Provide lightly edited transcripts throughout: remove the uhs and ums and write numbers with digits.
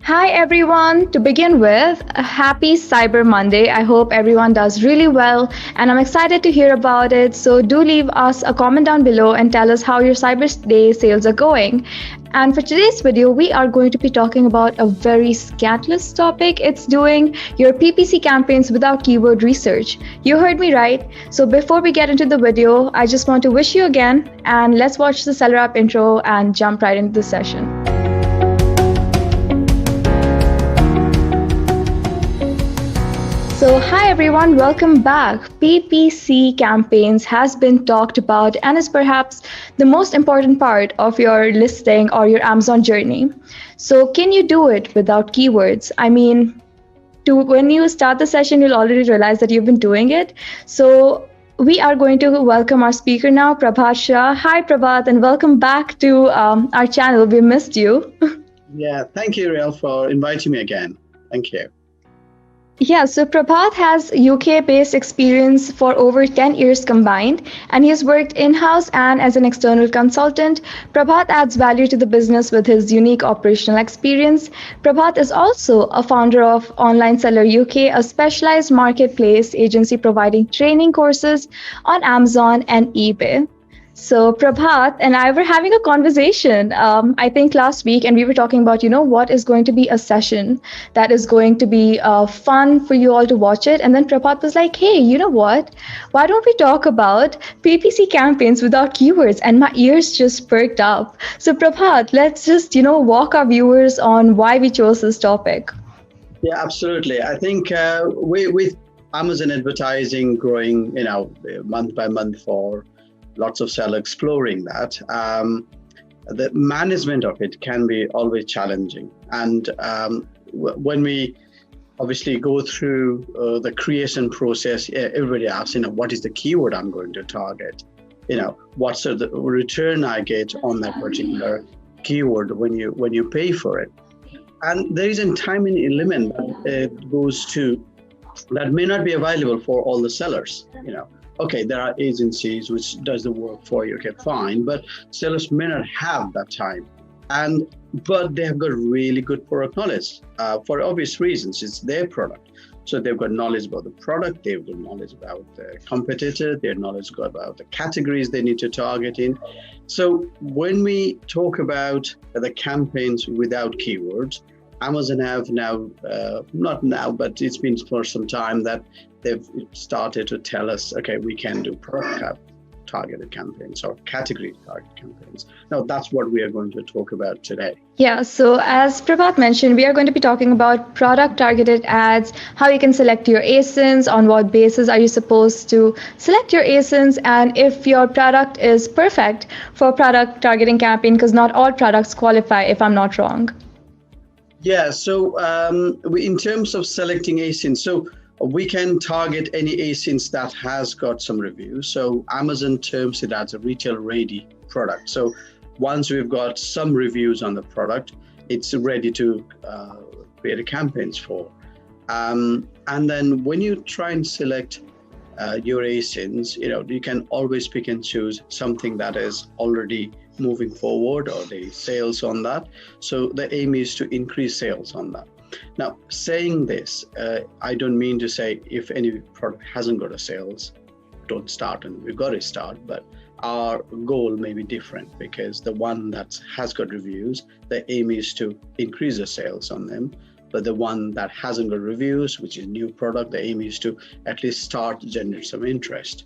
Hi everyone. To begin with, a happy Cyber Monday. I hope everyone does really well and I'm excited to hear about it. So do leave us a comment down below and tell us how your Cyber Day sales are going. And for today's video, we are going to be talking about a very scandalous topic. It's doing your PPC campaigns without keyword research. You heard me right. So before we get into the video, I just want to wish you again and let's watch the SellerApp intro and jump right into the session. So hi everyone, welcome back. PPC campaigns has been talked about and is perhaps the most important part of your listing or your Amazon journey. So can you do it without keywords? I mean, when you start the session, you'll already realize that you've been doing it. So we are going to welcome our speaker now, Prabhat Shah. Hi Prabhat, and welcome back to our channel. We missed you. Yeah, thank you, Riel, for inviting me again. Thank you. Yeah, so Prabhat has UK-based experience for over 10 years combined, and he has worked in-house and as an external consultant. Prabhat adds value to the business with his unique operational experience. Prabhat is also a founder of Online Seller UK, a specialized marketplace agency providing training courses on Amazon and eBay. So Prabhat and I were having a conversation, I think last week, and we were talking about, what is going to be a session that is going to be fun for you all to watch it. And then Prabhat was like, hey, you know what? Why don't we talk about PPC campaigns without keywords? And my ears just perked up. So Prabhat, let's just, walk our viewers on why we chose this topic. Yeah, absolutely. I think with Amazon advertising growing, month by month for lots of sellers exploring that. The management of it can be always challenging. And when we obviously go through the creation process, everybody asks, what is the keyword I'm going to target? What's the return I get on that particular keyword when you pay for it? And there is a timing element that goes to that may not be available for all the sellers, Okay, there are agencies which does the work for you, okay, fine, but sellers may not have that time. But they have got really good product knowledge for obvious reasons. It's their product. So they've got knowledge about the product, they've got knowledge about the competitor, their knowledge about the categories they need to target in. So when we talk about the campaigns without keywords, Amazon have now, not now, but it's been for some time that they've started to tell us, okay, we can do product targeted campaigns or category targeted campaigns. Now, that's what we are going to talk about today. Yeah, so as Prabhat mentioned, we are going to be talking about product targeted ads, how you can select your ASINs, on what basis are you supposed to select your ASINs, and if your product is perfect for product targeting campaign, because not all products qualify, if I'm not wrong. Yeah, so in terms of selecting ASINs, so we can target any ASINs that has got some reviews. So Amazon terms it as a retail ready product. So once we've got some reviews on the product, it's ready to create campaigns for. And then when you try and select your ASINs, you can always pick and choose something that is already moving forward or the sales on that. So the aim is to increase sales on that. Now, saying this, I don't mean to say if any product hasn't got a sales, don't start, and we've got to start, but our goal may be different because the one that has got reviews, the aim is to increase the sales on them. But the one that hasn't got reviews, which is a new product, the aim is to at least start to generate some interest.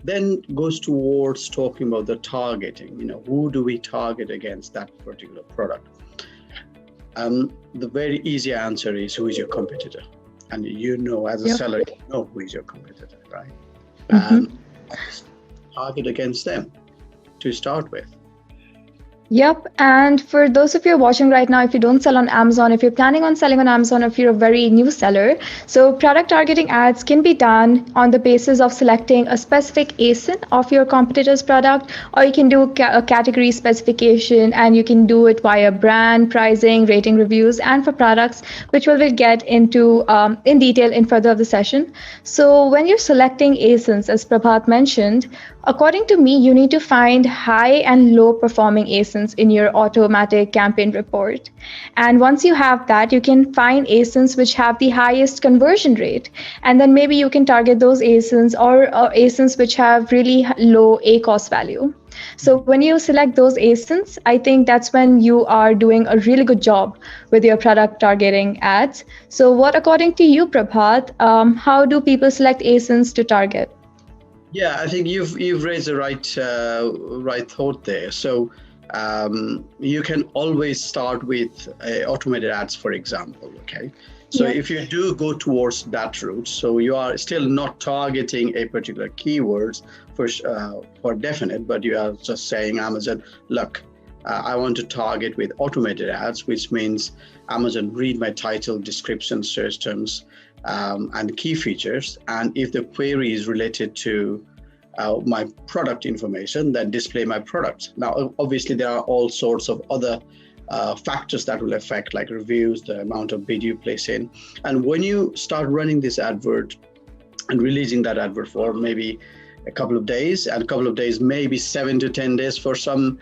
Then goes towards talking about the targeting. Who do we target against that particular product? The very easy answer is who is your competitor, and as a seller, you know who is your competitor, right? Mm-hmm. Target against them to start with. Yep. And for those of you watching right now, if you don't sell on Amazon, if you're planning on selling on Amazon, if you're a very new seller, so product targeting ads can be done on the basis of selecting a specific ASIN of your competitor's product, or you can do a category specification, and you can do it via brand, pricing, rating, reviews, and for products, which we will get into in detail in further of the session. So when you're selecting ASINs, as Prabhat mentioned, According to me, you need to find high and low performing ASINs in your automatic campaign report. And once you have that, you can find ASINs which have the highest conversion rate. And then maybe you can target those ASINs or ASINs which have really low ACoS value. So when you select those ASINs, I think that's when you are doing a really good job with your product targeting ads. So what, according to you, Prabhat, how do people select ASINs to target? Yeah, I think you've raised the right thought there. So you can always start with automated ads, for example. Okay, so Yeah. if you do go towards that route, so you are still not targeting a particular keywords for definite, but you are just saying Amazon, look, I want to target with automated ads, which means Amazon read my title, description, search terms, and key features. And if the query is related to my product information, then display my product. Now, obviously, there are all sorts of other factors that will affect, like reviews, the amount of bid you place in. And when you start running this advert and releasing that advert for maybe a couple of days, and a couple of days, maybe 7 to 10 days for some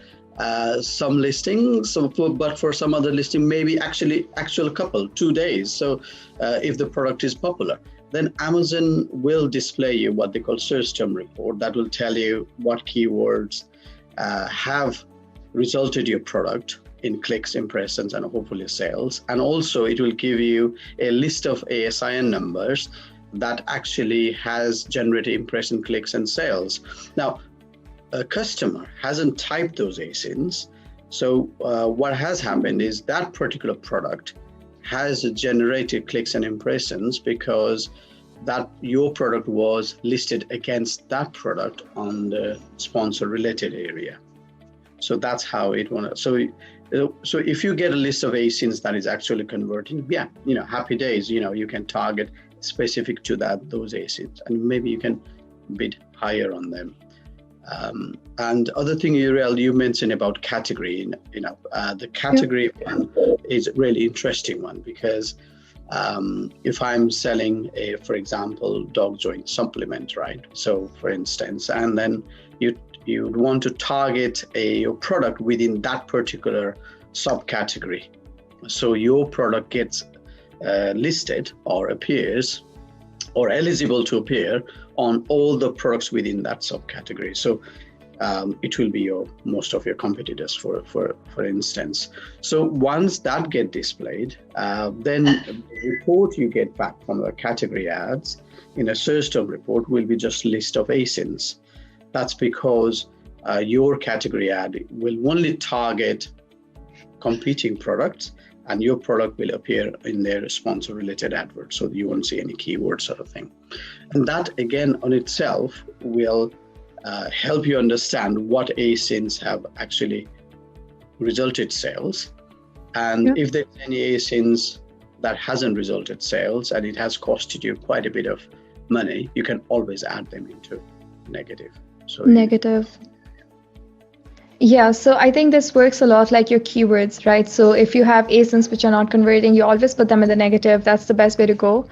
listings, but for some other listing, maybe actual couple, 2 days. So if the product is popular, then Amazon will display you what they call search term report that will tell you what keywords have resulted your product in clicks, impressions, and hopefully sales. And also it will give you a list of ASIN numbers that actually has generated impression, clicks, and sales. Now, a customer hasn't typed those ASINs. So what has happened is that particular product has generated clicks and impressions because that your product was listed against that product on the sponsor related area. So that's how it wants. So if you get a list of ASINs that is actually converting, yeah, happy days, you can target specific to those ASINs, and maybe you can bid higher on them. And other thing, Uriel, you mentioned about category. The category one is a really interesting one because if I'm selling for example, dog joint supplement, right? So, for instance, and then you'd want to target your product within that particular subcategory. So your product gets listed or appears or eligible to appear on all the products within that subcategory. So it will be most of your competitors, for instance. So once that get displayed, then the report you get back from the category ads in a search term report will be just list of ASINs. That's because your category ad will only target competing products, and your product will appear in their sponsor related advert. So you won't see any keyword sort of thing. And that again on itself will help you understand what ASINs have actually resulted sales. And if there's any ASINs that hasn't resulted sales and it has costed you quite a bit of money, you can always add them into negative. So Negative. Yeah, so I think this works a lot like your keywords, right? So if you have ASINs which are not converting, you always put them in the negative. That's the best way to go.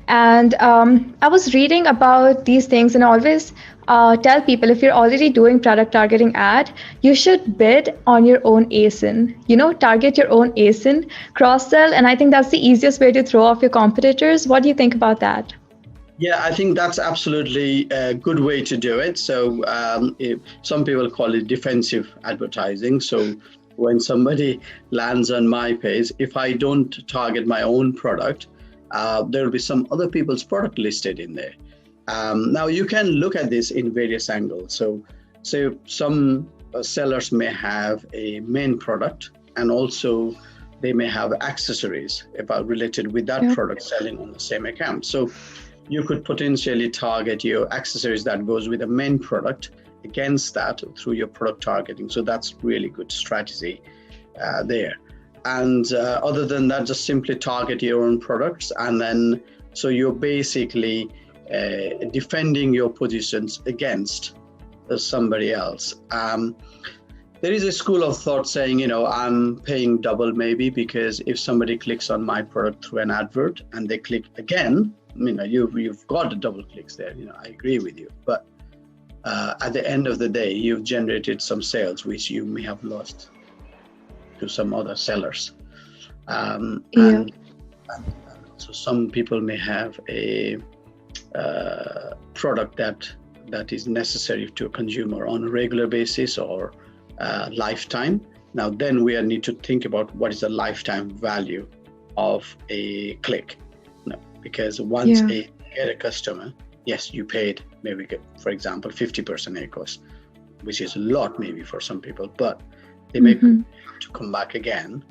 And I was reading about these things, and I always tell people, if you're already doing product targeting ad, you should bid on your own ASIN. Target your own ASIN, cross-sell, and I think that's the easiest way to throw off your competitors. What do you think about that? Yeah, I think that's absolutely a good way to do it. So some people call it defensive advertising. So when somebody lands on my page, if I don't target my own product, there will be some other people's product listed in there. Now you can look at this in various angles. So some sellers may have a main product, and also they may have accessories related with that product selling on the same account. So you could potentially target your accessories that goes with the main product against that through your product targeting. So that's really good strategy there. And other than that, just simply target your own products. And then, so you're basically defending your positions against somebody else. There is a school of thought saying, I'm paying double maybe, because if somebody clicks on my product through an advert and they click again, you've got the double clicks there. I agree with you, but at the end of the day, you've generated some sales which you may have lost to some other sellers. Yeah. And so some people may have a product that is necessary to a consumer on a regular basis or lifetime. Now, then we need to think about what is the lifetime value of a click. No, because once you get a customer, yes, you paid maybe, for example, 50% ACOS, which is a lot maybe for some people, but they may have to come back again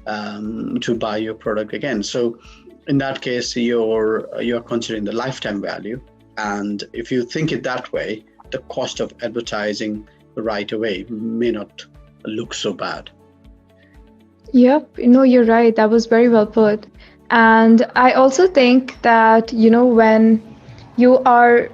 to buy your product again. So in that case, you're considering the lifetime value. And if you think it that way, the cost of advertising right away may not look so bad. Yep, you're right. That was very well put. And I also think that, when you are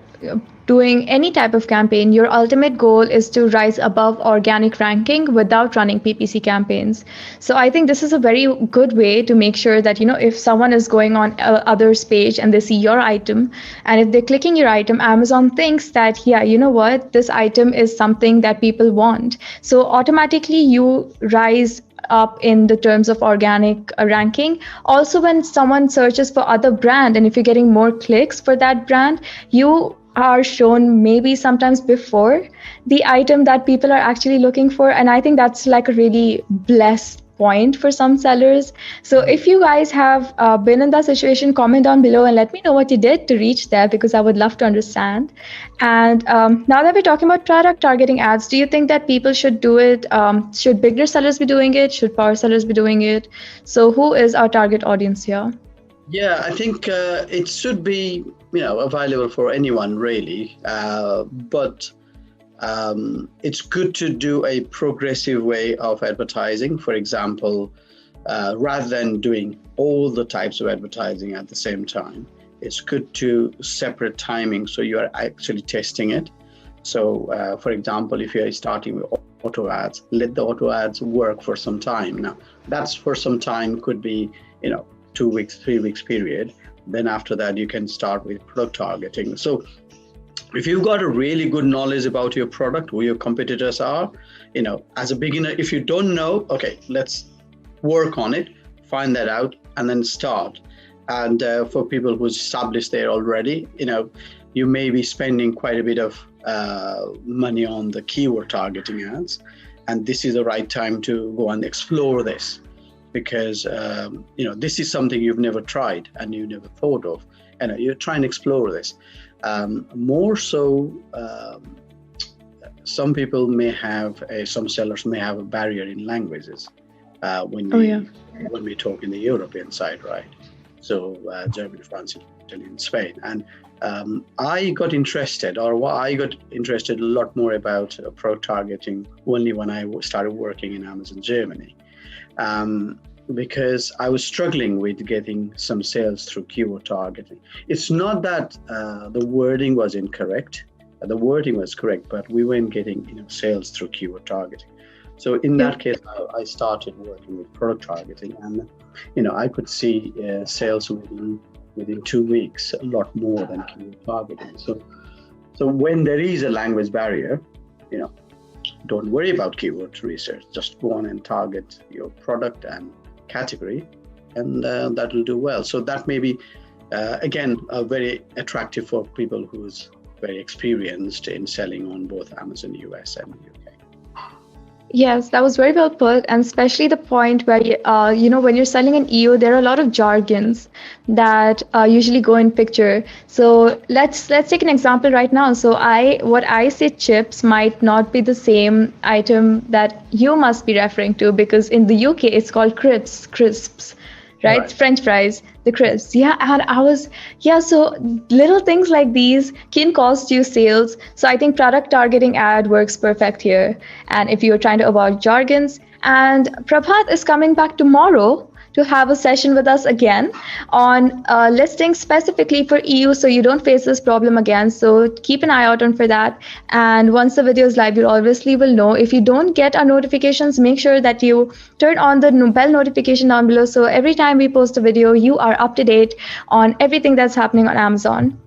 doing any type of campaign, your ultimate goal is to rise above organic ranking without running PPC campaigns. So I think this is a very good way to make sure that, if someone is going on others page and they see your item, and if they're clicking your item, Amazon thinks that, yeah, you know what, this item is something that people want. So automatically you rise up in the terms of organic ranking. Also, when someone searches for other brand, and if you're getting more clicks for that brand, you are shown maybe sometimes before the item that people are actually looking for. And I think that's like a really blessed point for some sellers. So if you guys have been in that situation, comment down below and let me know what you did to reach there, because I would love to understand. And now that we're talking about product targeting ads, do you think that people should do it? Should beginner sellers be doing it? Should power sellers be doing it? So who is our target audience here? Yeah, I think it should be, available for anyone really, but it's good to do a progressive way of advertising. For example, rather than doing all the types of advertising at the same time, it's good to separate timing so you are actually testing it. So, for example, if you are starting with auto ads, let the auto ads work for some time. Now, that's for some time, could be, 2 weeks, 3 weeks period. Then after that, you can start with product targeting. So if you've got a really good knowledge about your product, who your competitors are, as a beginner, if you don't know, okay, let's work on it, find that out, and then start. And for people who's established there already, you may be spending quite a bit of money on the keyword targeting ads. And this is the right time to go and explore this. Because this is something you've never tried and you never thought of, and you're trying to explore this. More so, some people may have, some sellers may have a barrier in languages when we talk in the European side, right? So Germany, France, Italy, and Spain. And I got interested a lot more about product targeting only when I started working in Amazon Germany. Because I was struggling with getting some sales through keyword targeting. It's not that the wording was incorrect. The wording was correct, but we weren't getting sales through keyword targeting. So in that case, I started working with product targeting, and I could see sales within 2 weeks, a lot more than keyword targeting. So when there is a language barrier, don't worry about keyword research. Just go on and target your product and category, and that will do well. So that may be, again, very attractive for people who's very experienced in selling on both Amazon US and UK. Yes, that was very well put, and especially the point where when you're selling an EO, there are a lot of jargons that usually go in picture. So let's take an example right now. So what I say chips might not be the same item that you must be referring to, because in the UK it's called crisps. Right? French fries, the crisps. Yeah, and so little things like these can cost you sales. So I think product targeting ad works perfect here. And if you're trying to avoid jargons, and Prabhat is coming back tomorrow to have a session with us again on listing specifically for EU, so you don't face this problem again. So keep an eye out on for that. And once the video is live, you obviously will know. If you don't get our notifications, make sure that you turn on the bell notification down below. So every time we post a video, you are up to date on everything that's happening on Amazon.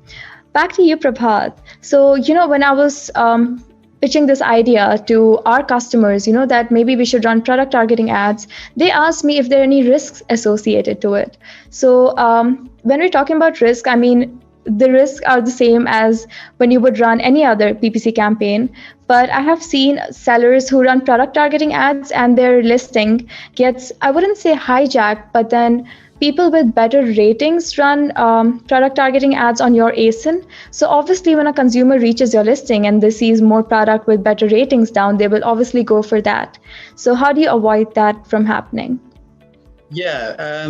Back to you, Prabhat. So, when I was pitching this idea to our customers, that maybe we should run product targeting ads, they asked me if there are any risks associated to it. So, when we're talking about risk, I mean, the risks are the same as when you would run any other PPC campaign. But I have seen sellers who run product targeting ads and their listing gets, I wouldn't say hijacked, but then people with better ratings run product targeting ads on your ASIN. So obviously, when a consumer reaches your listing and they sees more product with better ratings down, they will obviously go for that. So how do you avoid that from happening? Yeah,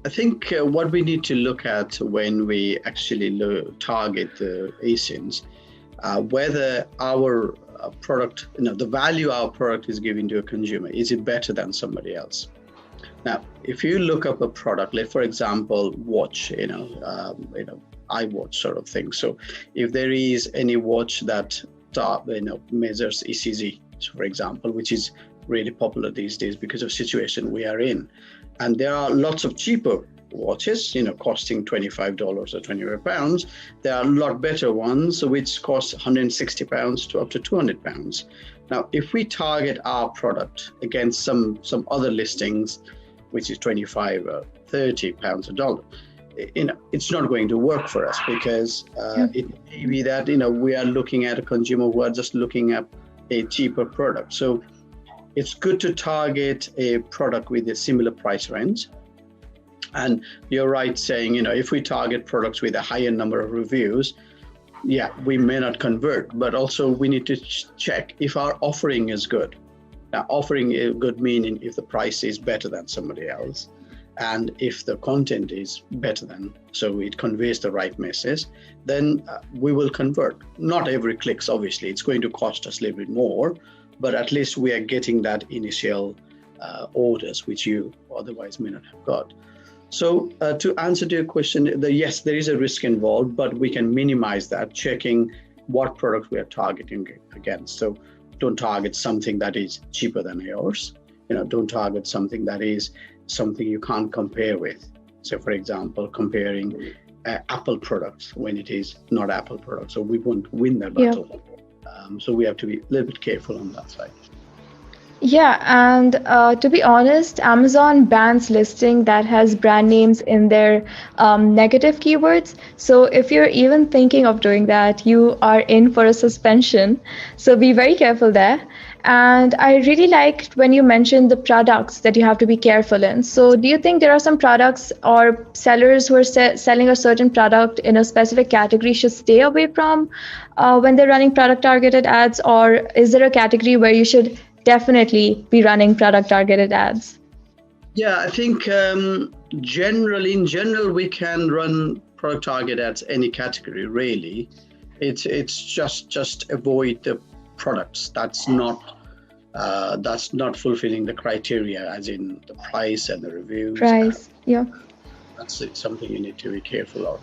I think what we need to look at when we actually target the ASINs, whether our product, the value our product is giving to a consumer, is it better than somebody else? Now, if you look up a product, like for example, watch, iWatch sort of thing. So if there is any watch that measures ECG, for example, which is really popular these days because of situation we are in, and there are lots of cheaper watches, costing $25 or £25. There are a lot better ones which cost £160 to up to £200. Now, if we target our product against some other listings, which is 25 or 30 pounds a dollar, it's not going to work for us because it may be that we are looking at a consumer who are just looking at a cheaper product. So it's good to target a product with a similar price range. And you're right saying, if we target products with a higher number of reviews, we may not convert, but also we need to check if our offering is good. Now, offering a good meaning if the price is better than somebody else, and if the content is better than, so it conveys the right message, then we will convert. Not every clicks, obviously, it's going to cost us a little bit more, but at least we are getting that initial orders, which you otherwise may not have got. So to answer to your question, yes, there is a risk involved, but we can minimize that, checking what product we are targeting against. So don't target something that is cheaper than yours. Don't target something that is something you can't compare with. So for example, comparing Apple products when it is not Apple products. So we won't win that battle. So we have to be a little bit careful on that side. Yeah, and to be honest, Amazon bans listing that has brand names in their negative keywords. So if you're even thinking of doing that, you are in for a suspension. So be very careful there. And I really liked when you mentioned the products that you have to be careful in. So do you think there are some products or sellers who are selling a certain product in a specific category should stay away from when they're running product targeted ads? Or is there a category where you should definitely be running product targeted ads? Yeah, I think in general, we can run product target ads any category, really. It's just avoid the products that's not fulfilling the criteria, as in the price and the reviews. Price, yeah. That's something you need to be careful of.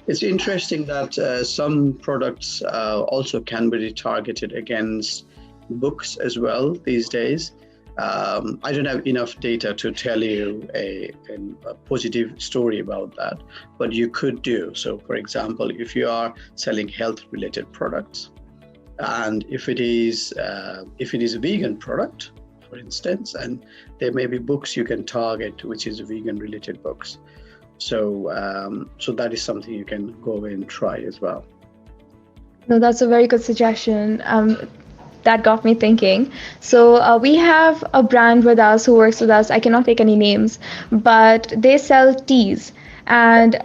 It's interesting that some products also can be targeted against books as well these days. I don't have enough data to tell you a positive story about that, but you could do. So for example, if you are selling health related products, and if it is a vegan product, for instance, and there may be books you can target which is vegan related books. So that is something you can go away and try as well. No, that's a very good suggestion. That got me thinking. So we have a brand with us who works with us. I cannot take any names, but they sell teas. And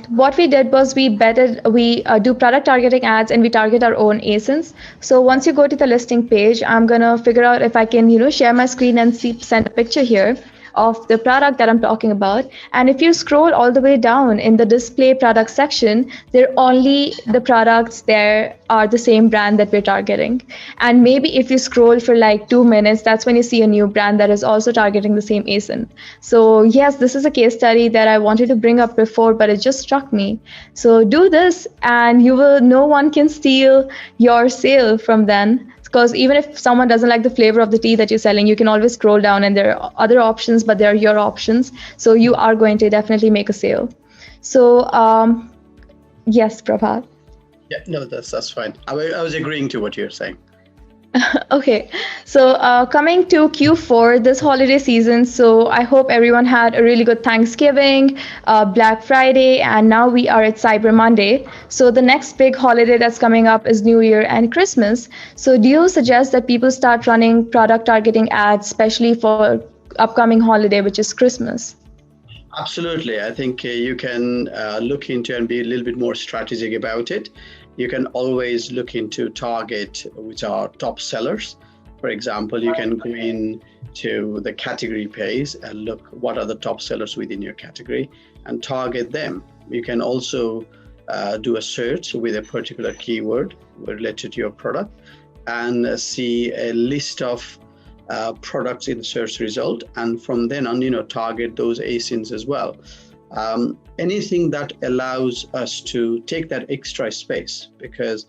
what we did was we do product targeting ads and we target our own ASINs. So once you go to the listing page, I'm gonna figure out if I can, share my screen and send a picture here of the product that I'm talking about. And if you scroll all the way down in the display product section, the products there are the same brand that we're targeting. And maybe if you scroll for like 2 minutes, that's when you see a new brand that is also targeting the same ASIN. So yes, this is a case study that I wanted to bring up before, but it just struck me. So do this and no one can steal your sale from then. Because even if someone doesn't like the flavor of the tea that you're selling, you can always scroll down and there are other options, but they're your options. So you are going to definitely make a sale. So yes, Prabhat. Yeah, no, that's fine. I was agreeing to what you're saying. Okay, so coming to Q4 this holiday season, so I hope everyone had a really good Thanksgiving, Black Friday, and now we are at Cyber Monday. So the next big holiday that's coming up is New Year and Christmas. So do you suggest that people start running product targeting ads, especially for upcoming holiday, which is Christmas? Absolutely. I think you can look into and be a little bit more strategic about it. You can always look into target which are top sellers. For example, you can go in to the category page and look what are the top sellers within your category and target them. You can also do a search with a particular keyword related to your product and see a list of products in search result, and from then on, target those ASINs as well. Anything that allows us to take that extra space, because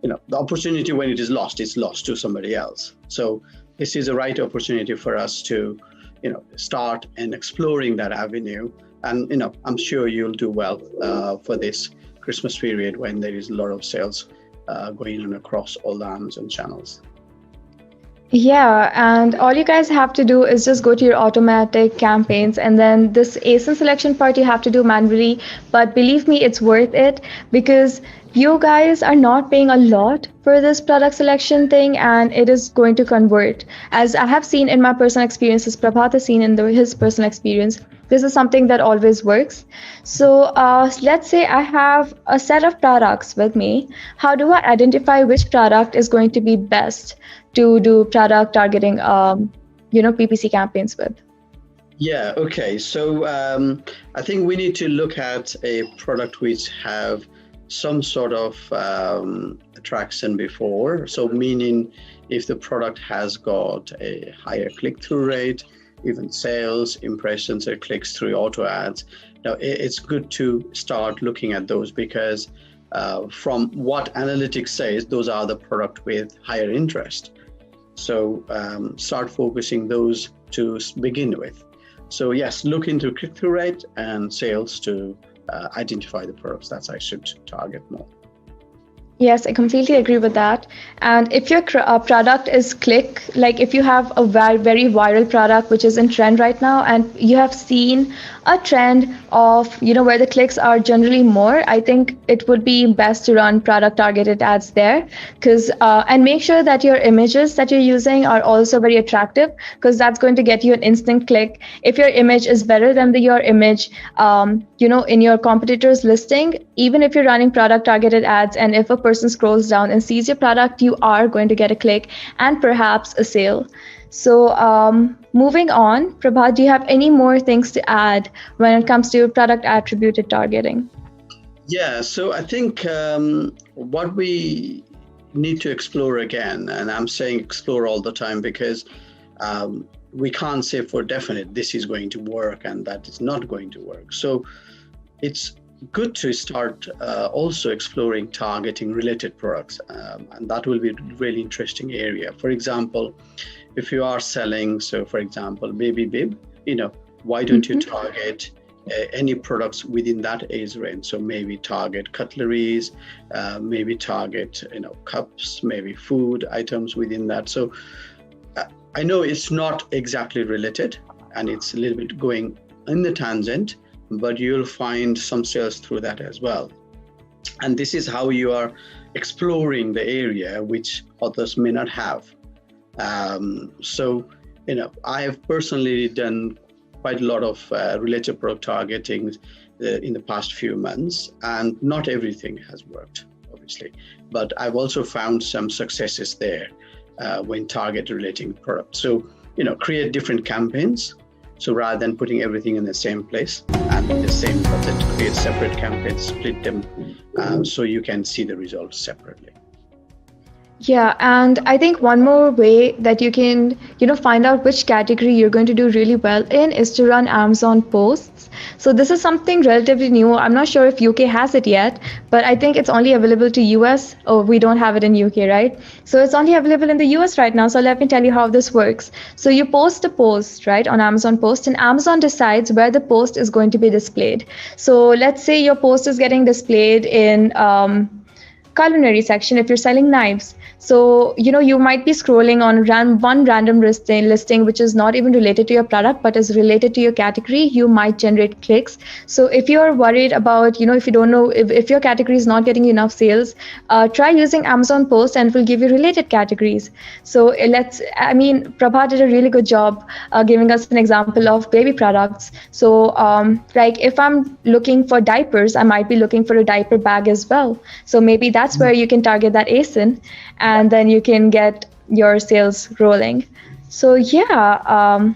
the opportunity, when it is lost, it's lost to somebody else. So this is a right opportunity for us to start and exploring that avenue, and I'm sure you'll do well for this Christmas period when there is a lot of sales going on across all the Amazon channels. Yeah, and all you guys have to do is just go to your automatic campaigns, and then this ASIN selection part you have to do manually. But believe me, it's worth it because you guys are not paying a lot for this product selection thing, and it is going to convert. As I have seen in my personal experiences, Prabhat has seen in his personal experience, this is something that always works. So let's say I have a set of products with me. How do I identify which product is going to be best to do product targeting, PPC campaigns with? Yeah, okay. So I think we need to look at a product which have some sort of attraction before. So meaning if the product has got a higher click-through rate, even sales, impressions, or clicks through auto ads. Now, it's good to start looking at those because from what analytics says, those are the product with higher interest. So start focusing those to begin with. So yes, look into click-through rate and sales to identify the products that I should target more. Yes, I completely agree with that. And if your product is click, like if you have a very viral product which is in trend right now, and you have seen a trend of, where the clicks are generally more, I think it would be best to run product targeted ads there. And make sure that your images that you're using are also very attractive, because that's going to get you an instant click. If your image is better than your image, in your competitor's listing, even if you're running product targeted ads, and if a person scrolls down and sees your product, you are going to get a click and perhaps a sale. So moving on, Prabhat, do you have any more things to add when it comes to product attributed targeting? Yeah, so I think what we need to explore again, and I'm saying explore all the time because we can't say for definite this is going to work and that is not going to work. So it's good to start also exploring targeting related products, and that will be a really interesting area. For example, if you are selling, so for example, baby bib, why don't you target any products within that age range? So maybe target cutleries, maybe target cups, maybe food items within that. So I know it's not exactly related and it's a little bit going in the tangent, but you'll find some sales through that as well. And this is how you are exploring the area which others may not have. So I have personally done quite a lot of related product targeting in the past few months, and not everything has worked, obviously, but I've also found some successes there when target relating products. So create different campaigns. So rather than putting everything in the same place and in the same budget, create separate campaigns, split them so you can see the results separately. Yeah, and I think one more way that you can, find out which category you're going to do really well in is to run Amazon posts. So this is something relatively new. I'm not sure if UK has it yet, but I think it's only available to US. Oh, we don't have it in UK, right? So it's only available in the US right now. So let me tell you how this works. So you post a post, right, on Amazon post, and Amazon decides where the post is going to be displayed. So let's say your post is getting displayed in culinary section if you're selling knives. So, you might be scrolling on one random listing which is not even related to your product but is related to your category. You might generate clicks. So if you're worried about, if you don't know if your category is not getting enough sales, try using Amazon Post and it will give you related categories. So Prabha did a really good job giving us an example of baby products. So like if I'm looking for diapers, I might be looking for a diaper bag as well. So maybe that's where you can target that ASIN, and then you can get your sales rolling. So yeah,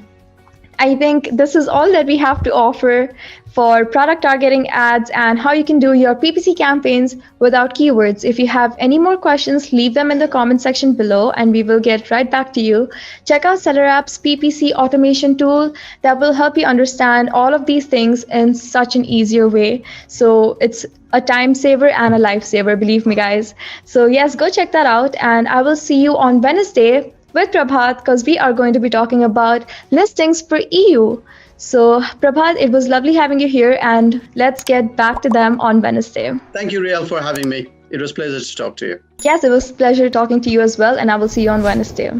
I think this is all that we have to offer for product targeting ads and how you can do your PPC campaigns without keywords. If you have any more questions, leave them in the comment section below and we will get right back to you. Check out SellerApp's PPC automation tool that will help you understand all of these things in such an easier way. So it's a time saver and a lifesaver, believe me, guys. So yes, go check that out, and I will see you on Wednesday with Prabhat, because we are going to be talking about listings for EU. So Prabhat, it was lovely having you here, and let's get back to them on Wednesday. Thank you, Riel, for having me. It was a pleasure to talk to you. Yes, it was a pleasure talking to you as well, and I will see you on Wednesday.